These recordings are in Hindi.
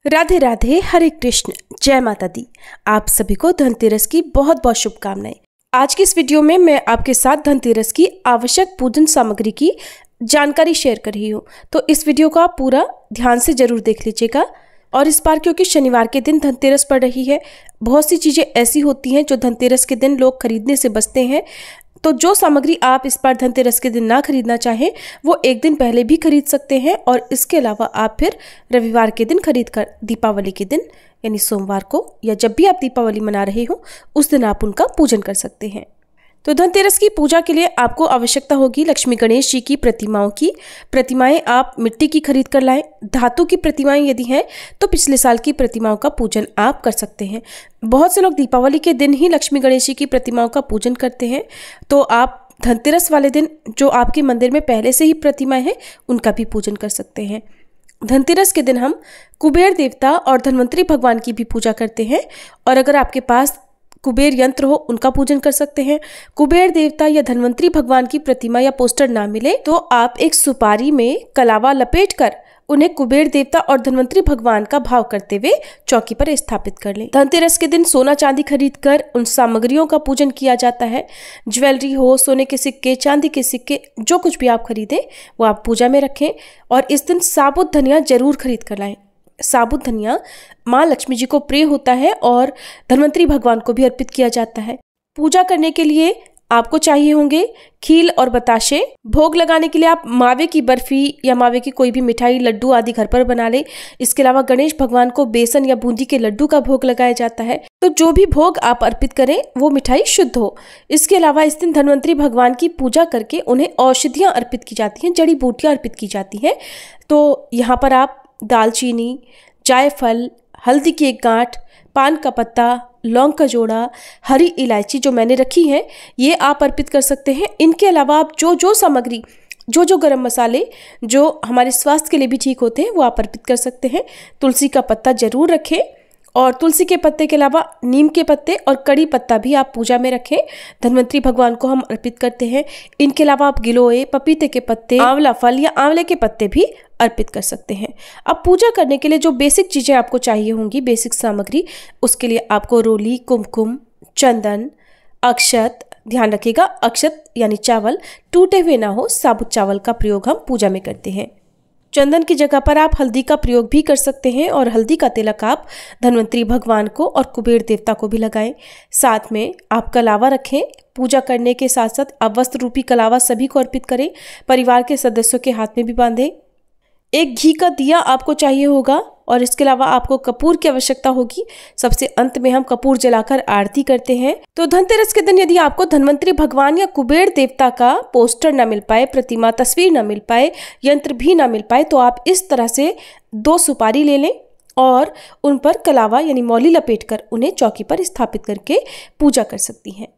राधे राधे, हरे कृष्ण, जय माता दी। आप सभी को धनतेरस की बहुत बहुत शुभकामनाएं। आज की इस वीडियो में मैं आपके साथ धनतेरस की आवश्यक पूजन सामग्री की जानकारी शेयर कर रही हूँ, तो इस वीडियो को आप पूरा ध्यान से जरूर देख लीजिएगा। और इस बार क्योंकि शनिवार के दिन धनतेरस पड़ रही है, बहुत सी चीज़ें ऐसी होती हैं जो धनतेरस के दिन लोग खरीदने से बचते हैं। तो जो सामग्री आप इस बार धनतेरस के दिन ना खरीदना चाहें, वो एक दिन पहले भी खरीद सकते हैं। और इसके अलावा आप फिर रविवार के दिन खरीद कर दीपावली के दिन यानी सोमवार को, या जब भी आप दीपावली मना रहे हो उस दिन आप उनका पूजन कर सकते हैं। तो धनतेरस की पूजा के लिए आपको आवश्यकता होगी लक्ष्मी गणेश जी की प्रतिमाओं की। प्रतिमाएं आप मिट्टी की खरीद कर लाएं। धातु की प्रतिमाएं यदि हैं तो पिछले साल की प्रतिमाओं का पूजन आप कर सकते हैं। बहुत से लोग दीपावली के दिन ही लक्ष्मी गणेश जी की प्रतिमाओं का पूजन करते हैं, तो आप धनतेरस वाले दिन जो आपके मंदिर में पहले से ही प्रतिमाएं हैं उनका भी पूजन कर सकते हैं। धनतेरस के दिन हम कुबेर देवता और धन्वंतरी भगवान की भी पूजा करते हैं, और अगर आपके पास कुबेर यंत्र हो उनका पूजन कर सकते हैं। कुबेर देवता या धन्वंतरी भगवान की प्रतिमा या पोस्टर ना मिले तो आप एक सुपारी में कलावा लपेटकर उन्हें कुबेर देवता और धन्वंतरी भगवान का भाव करते हुए चौकी पर स्थापित कर लें। धनतेरस के दिन सोना चांदी खरीद कर उन सामग्रियों का पूजन किया जाता है। ज्वेलरी हो, सोने के सिक्के, चांदी के सिक्के, जो कुछ भी आप खरीदें वो आप पूजा में रखें। और इस दिन साबुत धनिया जरूर खरीद कर लाएं। साबुत धनिया माँ लक्ष्मी जी को प्रिय होता है और धन्वंतरी भगवान को भी अर्पित किया जाता है। पूजा करने के लिए आपको चाहिए होंगे खील और बताशे। भोग लगाने के लिए आप मावे की बर्फी या मावे की कोई भी मिठाई, लड्डू आदि घर पर बना ले। इसके अलावा गणेश भगवान को बेसन या बूंदी के लड्डू का भोग लगाया जाता है। तो जो भी भोग आप अर्पित करें वो मिठाई शुद्ध हो। इसके अलावा इस दिन धन्वंतरी भगवान की पूजा करके उन्हें औषधियाँ अर्पित की जाती हैं, जड़ी बूटियाँ अर्पित की जाती हैं। तो यहाँ पर आप दालचीनी, जायफल, हल्दी की एक गांठ, पान का पत्ता, लौंग का जोड़ा, हरी इलायची जो मैंने रखी है ये आप अर्पित कर सकते हैं। इनके अलावा आप जो सामग्री, जो गरम मसाले जो हमारे स्वास्थ्य के लिए भी ठीक होते हैं वो आप अर्पित कर सकते हैं। तुलसी का पत्ता जरूर रखें, और तुलसी के पत्ते के अलावा नीम के पत्ते और कड़ी पत्ता भी आप पूजा में रखें। धन्वंतरी भगवान को हम अर्पित करते हैं। इनके अलावा आप गिलोय, पपीते के पत्ते, आंवला फल या आंवले के पत्ते भी अर्पित कर सकते हैं। अब पूजा करने के लिए जो बेसिक चीज़ें आपको चाहिए होंगी, बेसिक सामग्री, उसके लिए आपको रोली, कुमकुम, चंदन, अक्षत, ध्यान रखिएगा अक्षत यानी चावल टूटे हुए ना हो, साबुत चावल का प्रयोग हम पूजा में करते हैं। चंदन की जगह पर आप हल्दी का प्रयोग भी कर सकते हैं, और हल्दी का तिलक आप धन्वंतरी भगवान को और कुबेर देवता को भी लगाएं। साथ में आप कलावा रखें। पूजा करने के साथ साथ आप वस्त्र रूपी कलावा सभी को अर्पित करें। परिवार के सदस्यों के हाथ में भी बांधें। एक घी का दिया आपको चाहिए होगा, और इसके अलावा आपको कपूर की आवश्यकता होगी। सबसे अंत में हम कपूर जलाकर आरती करते हैं। तो धनतेरस के दिन यदि आपको धन्वंतरी भगवान या कुबेर देवता का पोस्टर ना मिल पाए, प्रतिमा, तस्वीर ना मिल पाए, यंत्र भी ना मिल पाए, तो आप इस तरह से 2 सुपारी ले लें और उन पर कलावा यानी मौली लपेटकर उन्हें चौकी पर स्थापित करके पूजा कर सकती हैं।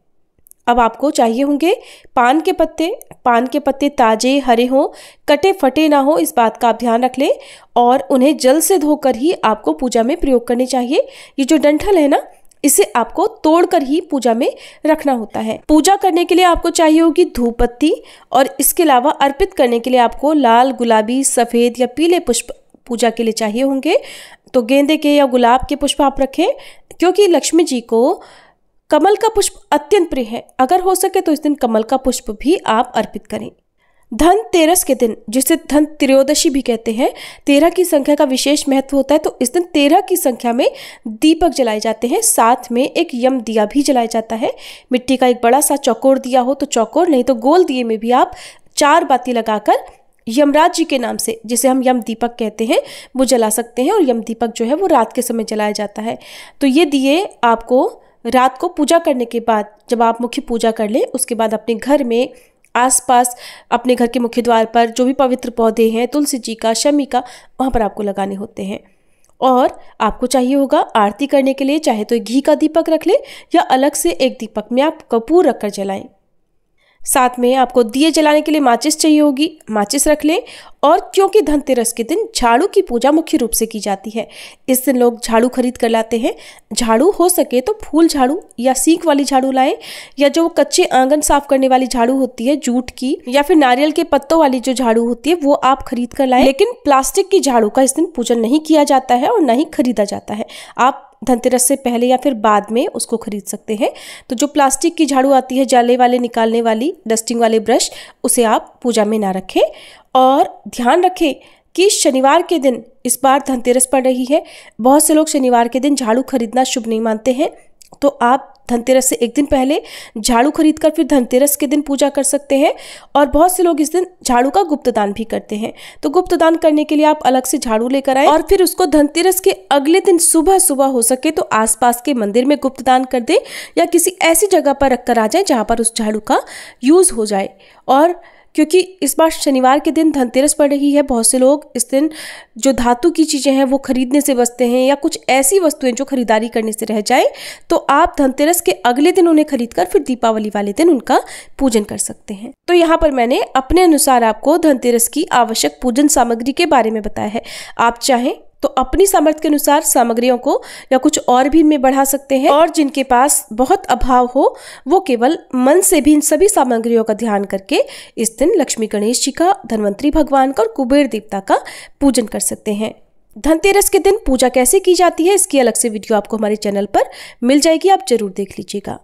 अब आपको चाहिए होंगे पान के पत्ते। पान के पत्ते ताजे, हरे हों, कटे फटे ना हो, इस बात का आप ध्यान रख लें, और उन्हें जल से धोकर ही आपको पूजा में प्रयोग करने चाहिए। ये जो डंठल है ना, इसे आपको तोड़कर ही पूजा में रखना होता है। पूजा करने के लिए आपको चाहिए होगी धूप बत्ती, और इसके अलावा अर्पित करने के लिए आपको लाल, गुलाबी, सफ़ेद या पीले पुष्प पूजा के लिए चाहिए होंगे। तो गेंदे के या गुलाब के पुष्प आप रखें, क्योंकि लक्ष्मी जी को कमल का पुष्प अत्यंत प्रिय है। अगर हो सके तो इस दिन कमल का पुष्प भी आप अर्पित करें। धनतेरस के दिन, जिसे धन त्रयोदशी भी कहते हैं, 13 की संख्या का विशेष महत्व होता है। तो इस दिन 13 की संख्या में दीपक जलाए जाते हैं। साथ में एक यम दिया भी जलाया जाता है। मिट्टी का एक बड़ा सा चौकोर दिया हो तो चौकोर, नहीं तो गोल दिए में भी आप 4 बाती लगाकर यमराज जी के नाम से, जिसे हम यम दीपक कहते हैं, वो जला सकते हैं। और यम दीपक जो है वो रात के समय जलाया जाता है। तो ये दिए आपको रात को पूजा करने के बाद, जब आप मुख्य पूजा कर लें, उसके बाद अपने घर में आसपास, अपने घर के मुख्य द्वार पर जो भी पवित्र पौधे हैं, तुलसी जी का, शमी का, वहाँ पर आपको लगाने होते हैं। और आपको चाहिए होगा आरती करने के लिए चाहे तो घी का दीपक रख लें, या अलग से एक दीपक में आप कपूर रखकर जलाएं। साथ में आपको दिए जलाने के लिए माचिस चाहिए होगी, माचिस रख लें। और क्योंकि धनतेरस के दिन झाड़ू की पूजा मुख्य रूप से की जाती है, इस दिन लोग झाड़ू खरीद कर लाते हैं। झाड़ू हो सके तो फूल झाड़ू या सीख वाली झाड़ू लाएं, या जो कच्चे आंगन साफ करने वाली झाड़ू होती है जूट की, या फिर नारियल के पत्तों वाली जो झाड़ू होती है वो आप खरीद कर लाएं। लेकिन प्लास्टिक की झाड़ू का इस दिन पूजन नहीं किया जाता है और ना ही खरीदा जाता है। आप धनतेरस से पहले या फिर बाद में उसको खरीद सकते हैं। तो जो प्लास्टिक की झाड़ू आती है, जाले वाले, निकालने वाली, डस्टिंग वाले ब्रश, उसे आप पूजा में ना रखें। और ध्यान रखें कि शनिवार के दिन इस बार धनतेरस पड़ रही है। बहुत से लोग शनिवार के दिन झाड़ू खरीदना शुभ नहीं मानते हैं, तो आप धनतेरस से एक दिन पहले झाड़ू खरीद कर फिर धनतेरस के दिन पूजा कर सकते हैं। और बहुत से लोग इस दिन झाड़ू का गुप्त दान भी करते हैं। तो गुप्त दान करने के लिए आप अलग से झाड़ू लेकर आए और फिर उसको धनतेरस के अगले दिन सुबह सुबह हो सके तो आसपास के मंदिर में गुप्त दान कर दे, या किसी ऐसी जगह पर रख कर आ जाए जहाँ पर उस झाड़ू का यूज हो जाए। और क्योंकि इस बार शनिवार के दिन धनतेरस पड़ रही है, बहुत से लोग इस दिन जो धातु की चीज़ें हैं वो खरीदने से बचते हैं, या कुछ ऐसी वस्तुएं जो खरीदारी करने से रह जाए, तो आप धनतेरस के अगले दिन उन्हें खरीदकर फिर दीपावली वाले दिन उनका पूजन कर सकते हैं। तो यहाँ पर मैंने अपने अनुसार आपको धनतेरस की आवश्यक पूजन सामग्री के बारे में बताया है। आप चाहें तो अपनी सामर्थ्य के अनुसार सामग्रियों को या कुछ और भी इनमें बढ़ा सकते हैं। और जिनके पास बहुत अभाव हो वो केवल मन से भी इन सभी सामग्रियों का ध्यान करके इस दिन लक्ष्मी गणेश जी का, धन्वंतरी भगवान का और कुबेर देवता का पूजन कर सकते हैं। धनतेरस के दिन पूजा कैसे की जाती है इसकी अलग से वीडियो आपको हमारे चैनल पर मिल जाएगी, आप जरूर देख लीजिएगा।